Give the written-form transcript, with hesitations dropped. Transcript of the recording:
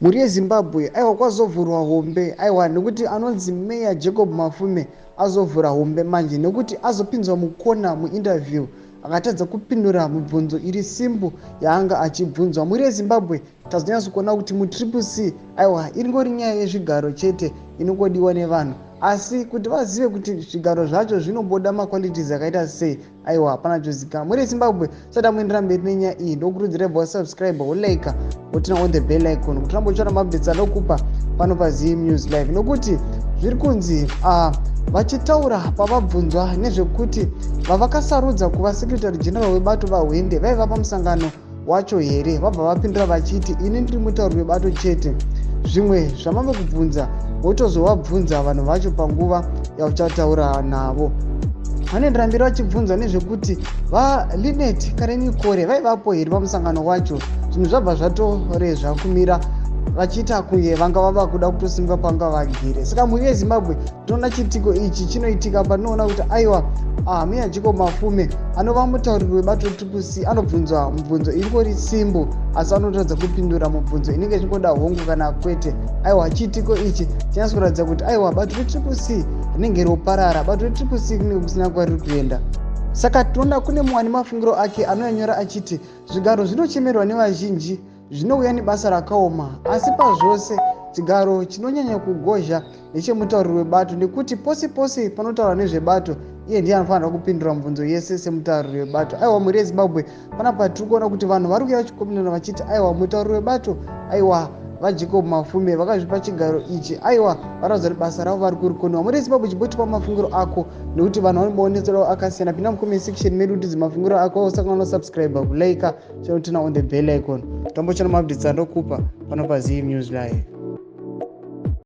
muri yeZimbabwe aiwa kwazovhurwa hombe aiwa nekuti anonzi Mayor Jacob Mafume azovhura hombe manje nekuti azopinzwa mukona muinterview akatadza kupindura mibvunzo iri simbu yaanga achibvunzwa. Muri yeZimbabwe tazonyatso kuona kuti muTCC aiwa ingori nyaya yezvigaro chete inongodiwa nevanhu, asi kuti vazive kuti zvigaro zvacho zvinomboda maqualities akaita sei aiwa panachozika. Muri yeZimbabwe sada muendera mberi nenyaya iyi ndokurudzira subscribe like wotina on the bell icon kuti rambochora mabhits anokupa pano paZim News Live, nokuti zviri kunzi vachitaura pavabvunzwa nezvekuti vavakasarudza kuva secretary general webato vahwende vaiva pamusangano wacho here, vabva vapindura vachiti ini ndiri mutauri webato chete. Zvimwe zvamambe kubvunza votozovabvunza vanhu vacho panguva yauchataura navo. Vanoendera mberi vachibvunzwa nezvekuti vaLinet Karenikore vaivapo here pamusangano wacho. Zvinhu zvabva zvatorezva kumira vachiita kunge vanga vava kuda kutosimuka panga vagire. Saka muri yeZimbabwe tinoona chitiko ichi chinoitika patinoona kuti aiwa Mayor Jacob Mafume anova mutauriri webato TSHABANGU anobvunzwa mibvunzo ingori simbu, asi anotadza kupindura mibvunzo inenge ichingoda hongu kana kwete. Aiwa chitiko ichi chinatso kuratidza kuti aiwa bato reTSHABANGU rinenge roparara, bato reTSHABANGU kunenge kusina kwariri kuenda. Saka tinoona kune muwani mafungiro ake anonyora achiti zvigaro zvinochemerwa nevazhinji zvinouya nebasa rakaoma, asi pazvose chigaro chinonyanya kugozha nechemutauriri webato, nekuti pose pose panotaurwa nezvebato iye ndiye anofanira kupindura mibvunzo yese semutauriri webato. Aiwa muri yeZimbabwe panapa tiri kuona kuti vanhu vari kuuya vachikombinana vachiti aiwa mutauriri webato aiwa vaJacob Mafume vakazvipa chigaro ichi, aiwa varaudza kuti basa ravo vari kurikoniwa. Muri yeZimbabwe chimbotipa mafungiro ako nekuti vanhu vanombooneserawo akasiyana. Pinda mucomment section medu kuti mafungiro ako usakanga unosubscribe kulike chanotina on the bell icon. Tambochana mabhits anokupa pano paZim News Live.